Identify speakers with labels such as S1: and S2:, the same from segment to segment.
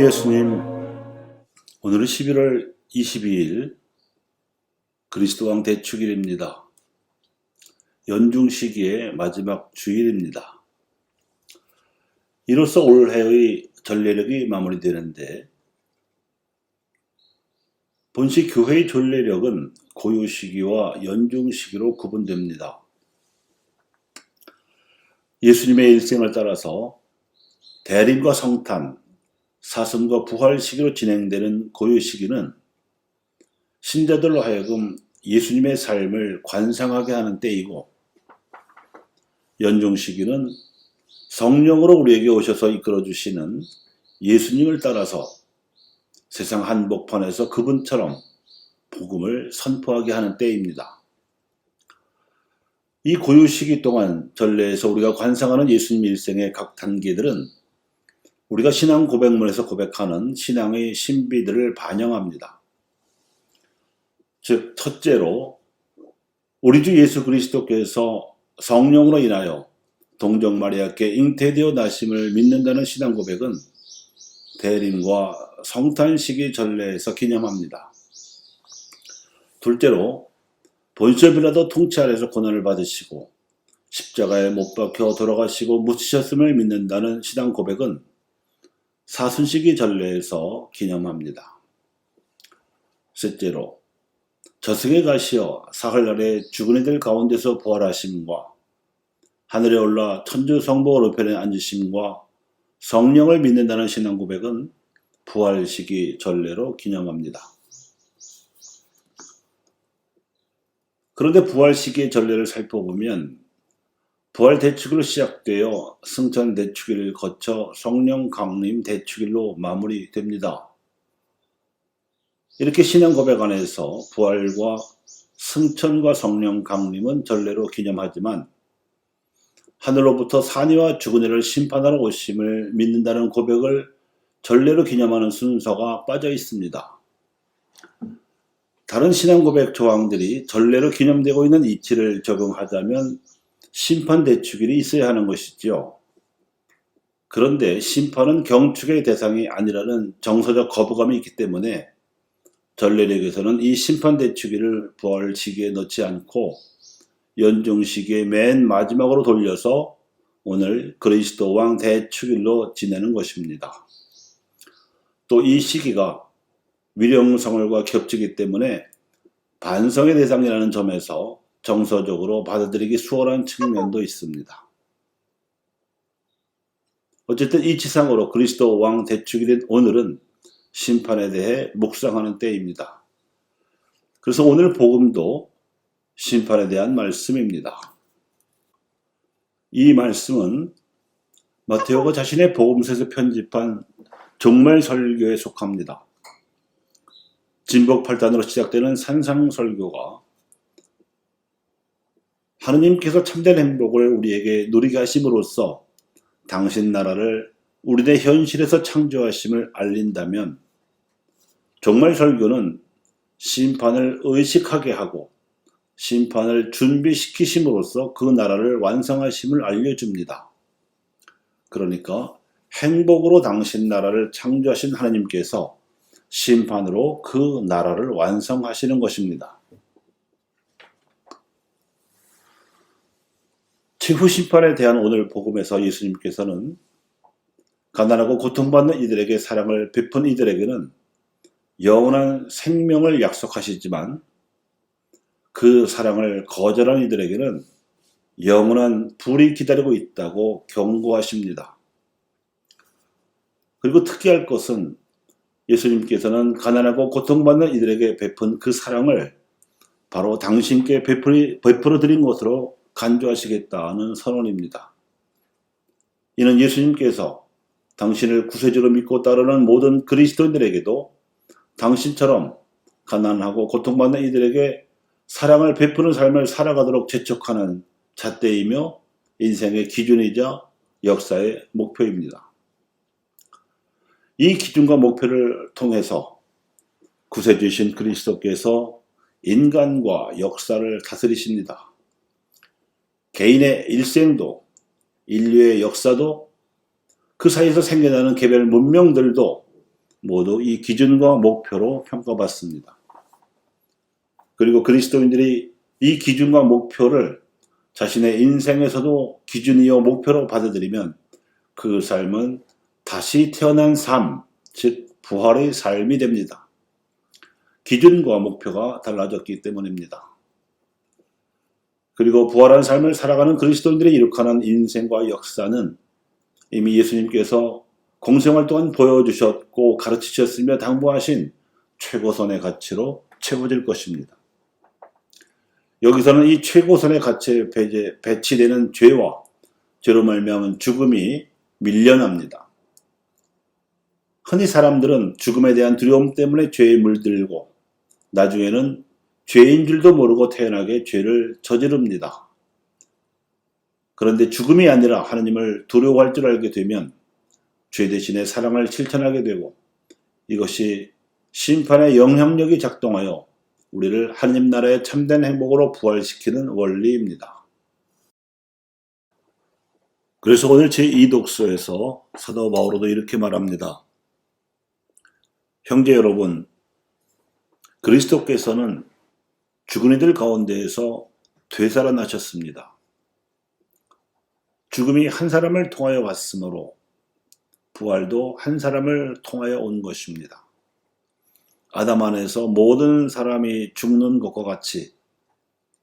S1: 주 예수님, 오늘은 11월 22일 그리스도왕 대축일입니다. 연중 시기의 마지막 주일입니다. 이로써 올해의 전례력이 마무리되는데, 본시 교회의 전례력은 고유 시기와 연중 시기로 구분됩니다. 예수님의 일생을 따라서 대림과 성탄, 사슴과 부활 시기로 진행되는 고유 시기는 신자들로 하여금 예수님의 삶을 관상하게 하는 때이고, 연중 시기는 성령으로 우리에게 오셔서 이끌어주시는 예수님을 따라서 세상 한복판에서 그분처럼 복음을 선포하게 하는 때입니다. 이 고유 시기 동안 전례에서 우리가 관상하는 예수님 일생의 각 단계들은 우리가 신앙 고백문에서 고백하는 신앙의 신비들을 반영합니다. 즉, 첫째로 우리 주 예수 그리스도께서 성령으로 인하여 동정 마리아께 잉태되어 나심을 믿는다는 신앙 고백은 대림과 성탄 시기 전례에서 기념합니다. 둘째로 본시오 빌라도 통치 아래서 고난을 받으시고 십자가에 못 박혀 돌아가시고 묻히셨음을 믿는다는 신앙 고백은 사순시기 전례에서 기념합니다. 셋째로 저승에 가시어 사흘날에 죽은 이들 가운데서 부활하심과 하늘에 올라 천주 성부 오른편에 앉으심과 성령을 믿는다는 신앙 고백은 부활시기 전례로 기념합니다. 그런데 부활시기의 전례를 살펴보면 부활 대축일로 시작되어 승천 대축일을 거쳐 성령 강림 대축일로 마무리됩니다. 이렇게 신앙 고백 안에서 부활과 승천과 성령 강림은 전례로 기념하지만 하늘로부터 산이와 죽은 이를 심판하러 오심을 믿는다는 고백을 전례로 기념하는 순서가 빠져 있습니다. 다른 신앙 고백 조항들이 전례로 기념되고 있는 이치를 적용하자면 심판 대축일이 있어야 하는 것이지요. 그런데 심판은 경축의 대상이 아니라는 정서적 거부감이 있기 때문에 전례력에서는 이 심판 대축일을 부활 시기에 넣지 않고 연중 시기의 맨 마지막으로 돌려서 오늘 그리스도 왕 대축일로 지내는 것입니다. 또 이 시기가 위령성월과 겹치기 때문에 반성의 대상이라는 점에서 정서적으로 받아들이기 수월한 측면도 있습니다. 어쨌든 이치상으로 그리스도 왕 대축일인 오늘은 심판에 대해 묵상하는 때입니다. 그래서 오늘 복음도 심판에 대한 말씀입니다. 이 말씀은 마테오가 자신의 복음서에서 편집한 종말 설교에 속합니다. 진복 8단으로 시작되는 산상설교가 하느님께서 참된 행복을 우리에게 누리게 하심으로써 당신 나라를 우리의 현실에서 창조하심을 알린다면, 종말 설교는 심판을 의식하게 하고 심판을 준비시키심으로써 그 나라를 완성하심을 알려줍니다. 그러니까 행복으로 당신 나라를 창조하신 하느님께서 심판으로 그 나라를 완성하시는 것입니다. 최후 심판에 대한 오늘 복음에서 예수님께서는 가난하고 고통받는 이들에게 사랑을 베푼 이들에게는 영원한 생명을 약속하시지만 그 사랑을 거절한 이들에게는 영원한 불이 기다리고 있다고 경고하십니다. 그리고 특이할 것은 예수님께서는 가난하고 고통받는 이들에게 베푼 그 사랑을 바로 당신께 베풀어 드린 것으로 간주하시겠다는 선언입니다. 이는 예수님께서 당신을 구세주로 믿고 따르는 모든 그리스도인들에게도 당신처럼 가난하고 고통받는 이들에게 사랑을 베푸는 삶을 살아가도록 재촉하는 잣대이며 인생의 기준이자 역사의 목표입니다. 이 기준과 목표를 통해서 구세주이신 그리스도께서 인간과 역사를 다스리십니다. 개인의 일생도, 인류의 역사도, 그 사이에서 생겨나는 개별 문명들도 모두 이 기준과 목표로 평가받습니다. 그리고 그리스도인들이 이 기준과 목표를 자신의 인생에서도 기준이요 목표로 받아들이면 그 삶은 다시 태어난 삶, 즉 부활의 삶이 됩니다. 기준과 목표가 달라졌기 때문입니다. 그리고 부활한 삶을 살아가는 그리스도인들이 이룩하는 인생과 역사는 이미 예수님께서 공생활 동안 보여주셨고 가르치셨으며 당부하신 최고선의 가치로 채워질 것입니다. 여기서는 이 최고선의 가치에 배치되는 죄와 죄로 말미암은 죽음이 밀려납니다. 흔히 사람들은 죽음에 대한 두려움 때문에 죄에 물들고 나중에는 죄인 줄도 모르고 태어나게 죄를 저지릅니다. 그런데 죽음이 아니라 하나님을 두려워할 줄 알게 되면 죄 대신에 사랑을 실천하게 되고 이것이 심판의 영향력이 작동하여 우리를 하나님 나라의 참된 행복으로 부활시키는 원리입니다. 그래서 오늘 제2독서에서 사도 바오로도 이렇게 말합니다. 형제 여러분, 그리스도께서는 죽은 이들 가운데에서 되살아나셨습니다. 죽음이 한 사람을 통하여 왔으므로 부활도 한 사람을 통하여 온 것입니다. 아담 안에서 모든 사람이 죽는 것과 같이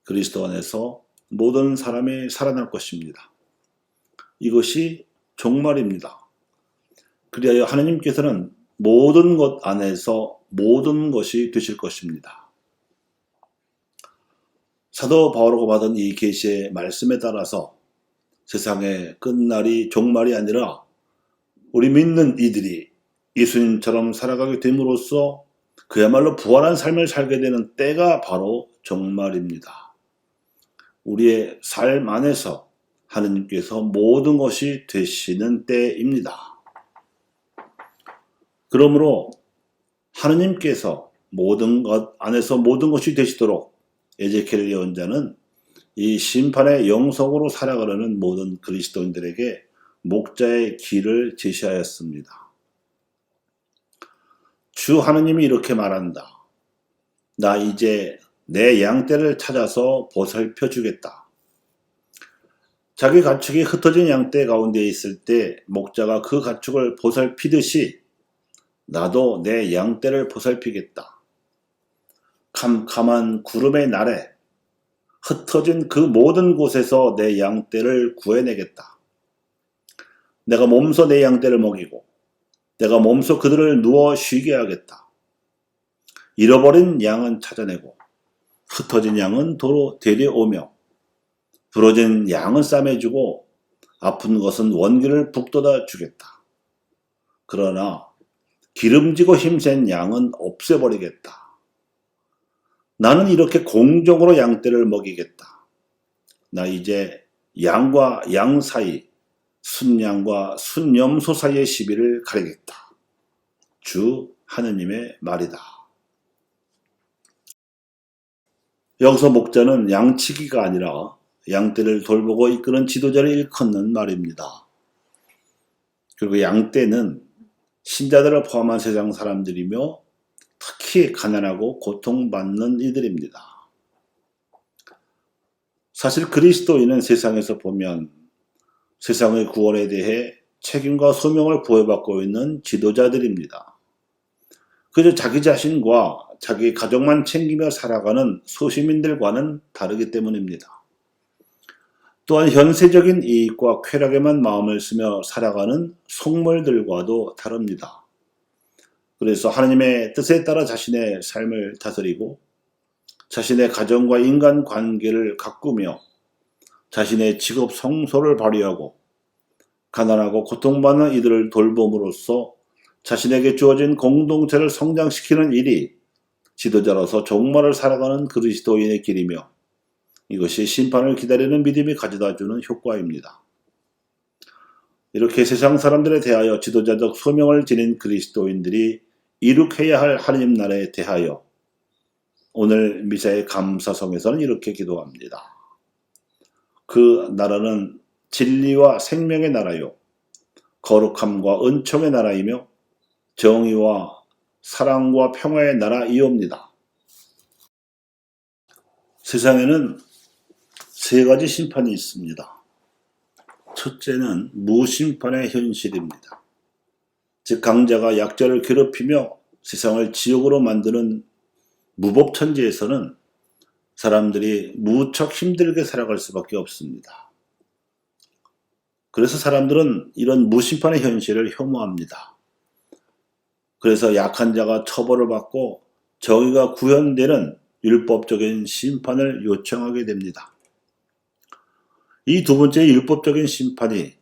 S1: 그리스도 안에서 모든 사람이 살아날 것입니다. 이것이 종말입니다. 그리하여 하나님께서는 모든 것 안에서 모든 것이 되실 것입니다. 사도 바오로가 받은 이 계시의 말씀에 따라서 세상의 끝날이 종말이 아니라 우리 믿는 이들이 예수님처럼 살아가게 됨으로써 그야말로 부활한 삶을 살게 되는 때가 바로 종말입니다. 우리의 삶 안에서 하느님께서 모든 것이 되시는 때입니다. 그러므로 하느님께서 모든 것 안에서 모든 것이 되시도록 에제키엘 예언자는 이 심판의 영속으로 살아가려는 모든 그리스도인들에게 목자의 길을 제시하였습니다. 주 하느님이 이렇게 말한다. 나 이제 내 양떼를 찾아서 보살펴 주겠다. 자기 가축이 흩어진 양떼 가운데 있을 때 목자가 그 가축을 보살피듯이 나도 내 양떼를 보살피겠다. 캄캄한 구름의 날에 흩어진 그 모든 곳에서 내 양떼를 구해내겠다. 내가 몸소 내 양떼를 먹이고 내가 몸소 그들을 누워 쉬게 하겠다. 잃어버린 양은 찾아내고 흩어진 양은 도로 데려오며 부러진 양은 싸매주고 아픈 것은 원기를 북돋아 주겠다. 그러나 기름지고 힘센 양은 없애버리겠다. 나는 이렇게 공정으로 양떼를 먹이겠다. 나 이제 양과 양 사이, 순양과 순염소 사이의 시비를 가리겠다. 주 하느님의 말이다. 여기서 목자는 양치기가 아니라 양떼를 돌보고 이끄는 지도자를 일컫는 말입니다. 그리고 양떼는 신자들을 포함한 세상 사람들이며 특히 가난하고 고통받는 이들입니다. 사실 그리스도인은 세상에서 보면 세상의 구원에 대해 책임과 소명을 부여받고 있는 지도자들입니다. 그저 자기 자신과 자기 가족만 챙기며 살아가는 소시민들과는 다르기 때문입니다. 또한 현세적인 이익과 쾌락에만 마음을 쓰며 살아가는 속물들과도 다릅니다. 그래서 하나님의 뜻에 따라 자신의 삶을 다스리고 자신의 가정과 인간 관계를 가꾸며 자신의 직업 성소를 발휘하고 가난하고 고통받는 이들을 돌봄으로써 자신에게 주어진 공동체를 성장시키는 일이 지도자로서 종말을 살아가는 그리스도인의 길이며 이것이 심판을 기다리는 믿음이 가져다주는 효과입니다. 이렇게 세상 사람들에 대하여 지도자적 소명을 지닌 그리스도인들이 이룩해야 할 하나님 나라에 대하여 오늘 미사의 감사성에서는 이렇게 기도합니다. 그 나라는 진리와 생명의 나라요 거룩함과 은총의 나라이며 정의와 사랑과 평화의 나라이옵니다. 세상에는 세 가지 심판이 있습니다. 첫째는 무심판의 현실입니다. 즉 강자가 약자를 괴롭히며 세상을 지옥으로 만드는 무법천지에서는 사람들이 무척 힘들게 살아갈 수밖에 없습니다. 그래서 사람들은 이런 무심판의 현실을 혐오합니다. 그래서 약한 자가 처벌을 받고 정의가 구현되는 율법적인 심판을 요청하게 됩니다. 이 두 번째 율법적인 심판이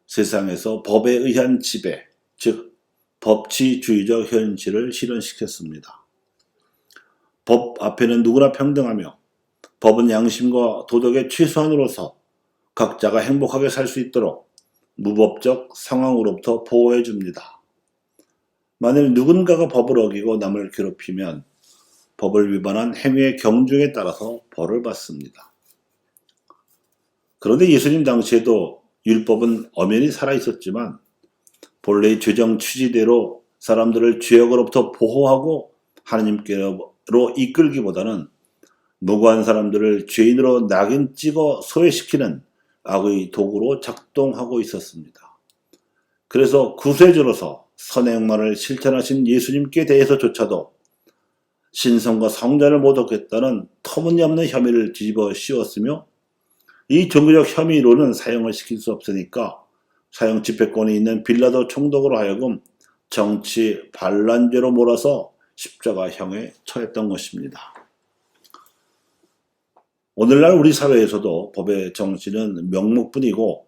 S1: 세상에서 법에 의한 지배, 즉 법치주의적 현실을 실현시켰습니다. 법 앞에는 누구나 평등하며 법은 양심과 도덕의 최소한으로서 각자가 행복하게 살 수 있도록 무법적 상황으로부터 보호해 줍니다. 만일 누군가가 법을 어기고 남을 괴롭히면 법을 위반한 행위의 경중에 따라서 벌을 받습니다. 그런데 예수님 당시에도 율법은 엄연히 살아있었지만 본래의 죄정 취지대로 사람들을 죄악으로부터 보호하고 하나님께로 이끌기보다는 무고한 사람들을 죄인으로 낙인 찍어 소외시키는 악의 도구로 작동하고 있었습니다. 그래서 구세주로서 선행만을 실천하신 예수님께 대해서조차도 신성과 성전을 모독했다는 터무니없는 혐의를 뒤집어 씌웠으며 이 종교적 혐의로는 사형을 시킬 수 없으니까 사형 집행권이 있는 빌라도 총독으로 하여금 정치 반란죄로 몰아서 십자가형에 처했던 것입니다. 오늘날 우리 사회에서도 법의 정신은 명목뿐이고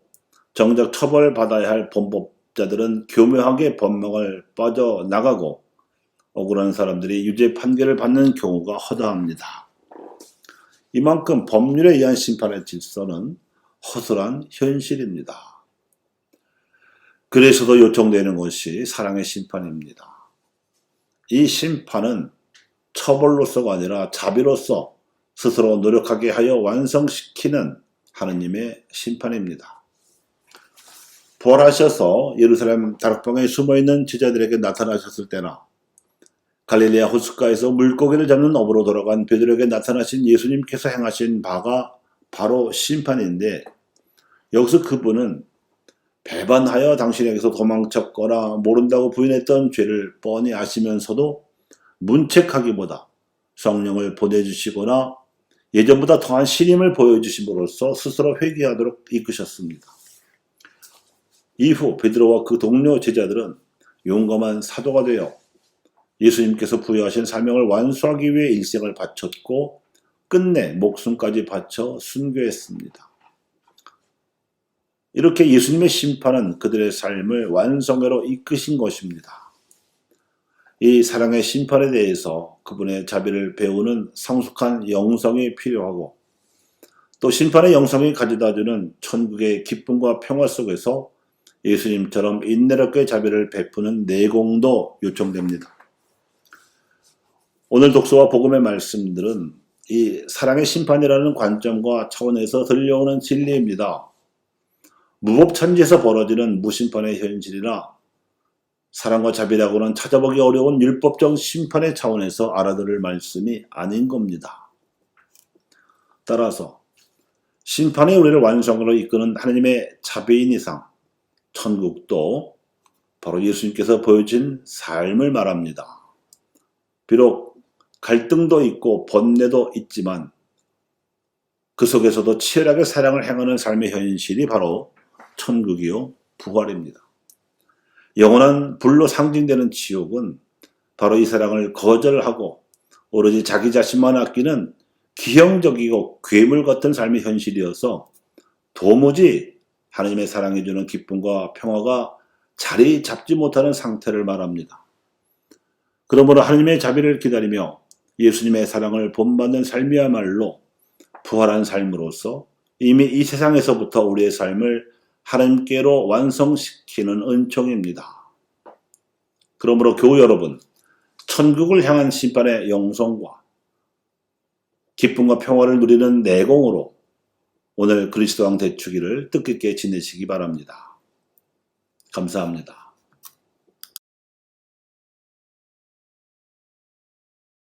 S1: 정작 처벌받아야 할 범법자들은 교묘하게 법망을 빠져나가고 억울한 사람들이 유죄 판결을 받는 경우가 허다합니다. 이만큼 법률에 의한 심판의 질서는 허술한 현실입니다. 그래서도 요청되는 것이 사랑의 심판입니다. 이 심판은 처벌로서가 아니라 자비로서 스스로 노력하게 하여 완성시키는 하느님의 심판입니다. 부활하셔서 예루살렘 다락방에 숨어있는 제자들에게 나타나셨을 때나 갈릴레아 호숫가에서 물고기를 잡는 어부로 돌아간 베드로에게 나타나신 예수님께서 행하신 바가 바로 심판인데 여기서 그분은 배반하여 당신에게서 도망쳤거나 모른다고 부인했던 죄를 뻔히 아시면서도 문책하기보다 성령을 보내주시거나 예전보다 더한 신임을 보여주심으로써 스스로 회개하도록 이끄셨습니다. 이후 베드로와 그 동료 제자들은 용감한 사도가 되어 예수님께서 부여하신 사명을 완수하기 위해 일생을 바쳤고 끝내 목숨까지 바쳐 순교했습니다. 이렇게 예수님의 심판은 그들의 삶을 완성회로 이끄신 것입니다. 이 사랑의 심판에 대해서 그분의 자비를 배우는 성숙한 영성이 필요하고 또 심판의 영성이 가져다주는 천국의 기쁨과 평화 속에서 예수님처럼 인내롭게 자비를 베푸는 내공도 요청됩니다. 오늘 독서와 복음의 말씀들은 이 사랑의 심판이라는 관점과 차원에서 들려오는 진리입니다. 무법천지에서 벌어지는 무심판의 현실이나 사랑과 자비라고는 찾아보기 어려운 율법적 심판의 차원에서 알아들을 말씀이 아닌 겁니다. 따라서 심판이 우리를 완성으로 이끄는 하나님의 자비인 이상 천국도 바로 예수님께서 보여준 삶을 말합니다. 비록 갈등도 있고 번뇌도 있지만 그 속에서도 치열하게 사랑을 행하는 삶의 현실이 바로 천국이요 부활입니다. 영원한 불로 상징되는 지옥은 바로 이 사랑을 거절하고 오로지 자기 자신만 아끼는 기형적이고 괴물 같은 삶의 현실이어서 도무지 하나님의 사랑해 주는 기쁨과 평화가 자리 잡지 못하는 상태를 말합니다. 그러므로 하나님의 자비를 기다리며 예수님의 사랑을 본받는 삶이야말로 부활한 삶으로서 이미 이 세상에서부터 우리의 삶을 하나님께로 완성시키는 은총입니다. 그러므로 교우 여러분, 천국을 향한 심판의 영성과 기쁨과 평화를 누리는 내공으로 오늘 그리스도 왕 대축일을 뜻깊게 지내시기 바랍니다. 감사합니다.